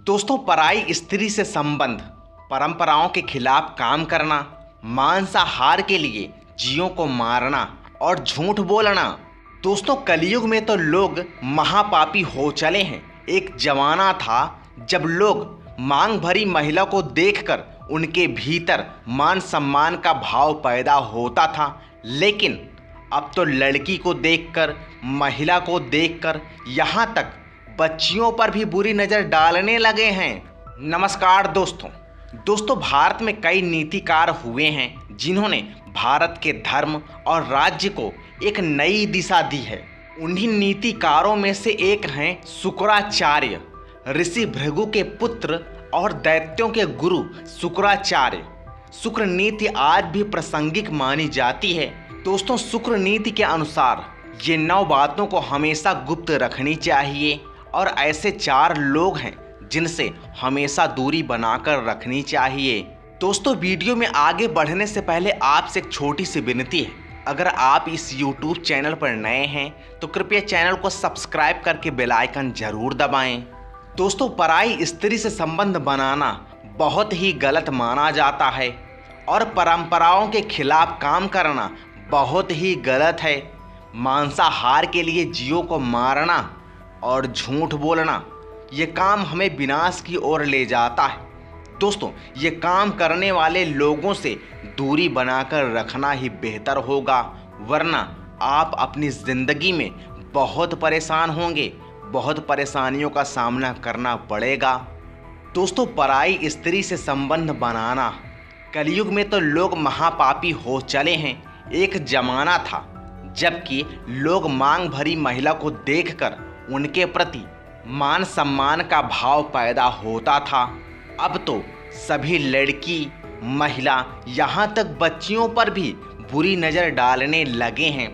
दोस्तों, पराई स्त्री से संबंध, परंपराओं के खिलाफ काम करना, मांसाहार के लिए जीवों को मारना और झूठ बोलना। दोस्तों, कलयुग में तो लोग महापापी हो चले हैं। एक जमाना था जब लोग मांग भरी महिला को देखकर उनके भीतर मान सम्मान का भाव पैदा होता था, लेकिन अब तो लड़की को देखकर, महिला को देखकर, यहाँ तक बच्चियों पर भी बुरी नज़र डालने लगे हैं। नमस्कार दोस्तों, भारत में कई नीतिकार हुए हैं जिन्होंने भारत के धर्म और राज्य को एक नई दिशा दी है। उन्हीं नीतिकारों में से एक हैं शुक्राचार्य, ऋषि भृगु के पुत्र और दैत्यों के गुरु शुक्राचार्य। शुक्र नीति आज भी प्रासंगिक मानी जाती है। दोस्तों, शुक्र नीति के अनुसार ये 9 बातों को हमेशा गुप्त रखनी चाहिए और ऐसे 4 लोग हैं जिनसे हमेशा दूरी बनाकर रखनी चाहिए। दोस्तों, वीडियो में आगे बढ़ने से पहले आपसे एक छोटी सी विनती है। अगर आप इस YouTube चैनल पर नए हैं तो कृपया चैनल को सब्सक्राइब करके बेल आइकन जरूर दबाएं। दोस्तों, पराई स्त्री से संबंध बनाना बहुत ही गलत माना जाता है और परंपराओं के खिलाफ काम करना बहुत ही गलत है। मांसाहार के लिए जीवों को मारना और झूठ बोलना, ये काम हमें विनाश की ओर ले जाता है। दोस्तों, ये काम करने वाले लोगों से दूरी बनाकर रखना ही बेहतर होगा, वरना आप अपनी ज़िंदगी में बहुत परेशान होंगे, बहुत परेशानियों का सामना करना पड़ेगा। दोस्तों, पराई स्त्री से संबंध बनाना, कलयुग में तो लोग महापापी हो चले हैं। एक जमाना था जबकि लोग मांग भरी महिला को देखकर उनके प्रति मान सम्मान का भाव पैदा होता था। अब तो सभी लड़की, महिला, यहाँ तक बच्चियों पर भी बुरी नज़र डालने लगे हैं।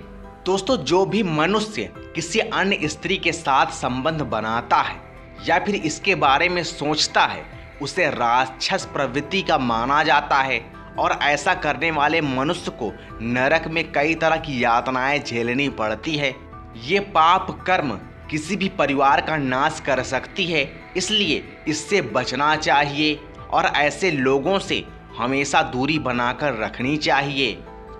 दोस्तों, जो भी मनुष्य किसी अन्य स्त्री के साथ संबंध बनाता है या फिर इसके बारे में सोचता है, उसे राक्षस प्रवृत्ति का माना जाता है और ऐसा करने वाले मनुष्य को नरक में कई तरह की यातनाएं झेलनी पड़ती है। ये पाप कर्म किसी भी परिवार का नाश कर सकती है, इसलिए इससे बचना चाहिए और ऐसे लोगों से हमेशा दूरी बनाकर रखनी चाहिए।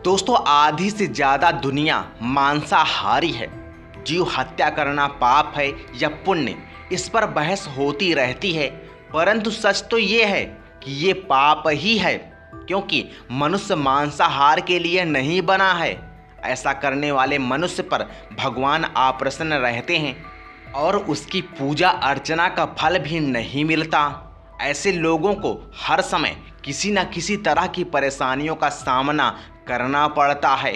दोस्तों, आधी से ज़्यादा दुनिया मांसाहारी है। जीव हत्या करना पाप है या पुण्य, इस पर बहस होती रहती है, परंतु सच तो ये है कि ये पाप ही है, क्योंकि मनुष्य मांसाहार के लिए नहीं बना है। ऐसा करने वाले मनुष्य पर भगवान अप्रसन्न रहते हैं और उसकी पूजा अर्चना का फल भी नहीं मिलता। ऐसे लोगों को हर समय किसी न किसी तरह की परेशानियों का सामना करना पड़ता है।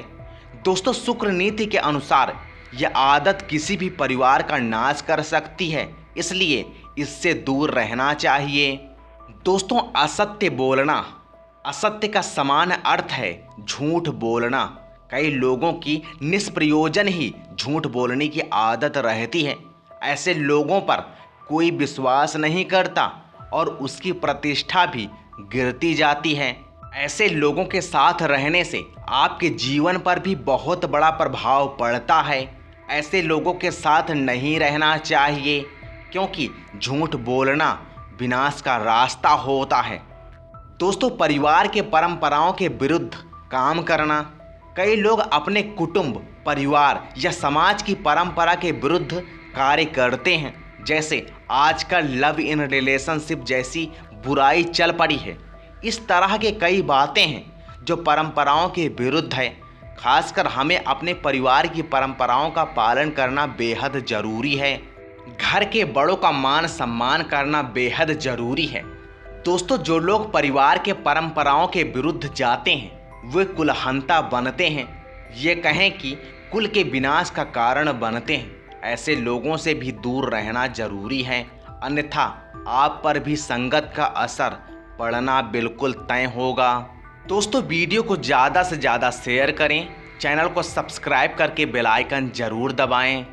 दोस्तों, शुक्र नीति के अनुसार यह आदत किसी भी परिवार का नाश कर सकती है, इसलिए इससे दूर रहना चाहिए। दोस्तों, असत्य बोलना, असत्य का समान अर्थ है झूठ बोलना। कई लोगों की निष्प्रयोजन ही झूठ बोलने की आदत रहती है। ऐसे लोगों पर कोई विश्वास नहीं करता और उसकी प्रतिष्ठा भी गिरती जाती है। ऐसे लोगों के साथ रहने से आपके जीवन पर भी बहुत बड़ा प्रभाव पड़ता है। ऐसे लोगों के साथ नहीं रहना चाहिए, क्योंकि झूठ बोलना विनाश का रास्ता होता है। दोस्तों, परिवार के परंपराओं के विरुद्ध काम करना, कई लोग अपने कुटुंब, परिवार या समाज की परंपरा के विरुद्ध कार्य करते हैं। जैसे आजकल लव इन रिलेशनशिप जैसी बुराई चल पड़ी है। इस तरह के कई बातें हैं जो परंपराओं के विरुद्ध है। खासकर हमें अपने परिवार की परंपराओं का पालन करना बेहद ज़रूरी है। घर के बड़ों का मान सम्मान करना बेहद ज़रूरी है। दोस्तों, जो लोग परिवार के परंपराओं के विरुद्ध जाते हैं वे कुलहंता बनते हैं। ये कहें कि कुल के विनाश का कारण बनते हैं। ऐसे लोगों से भी दूर रहना जरूरी है, अन्यथा आप पर भी संगत का असर पड़ना बिल्कुल तय होगा। दोस्तों, वीडियो को ज़्यादा से ज़्यादा शेयर करें, चैनल को सब्सक्राइब करके बेल आइकन ज़रूर दबाएं।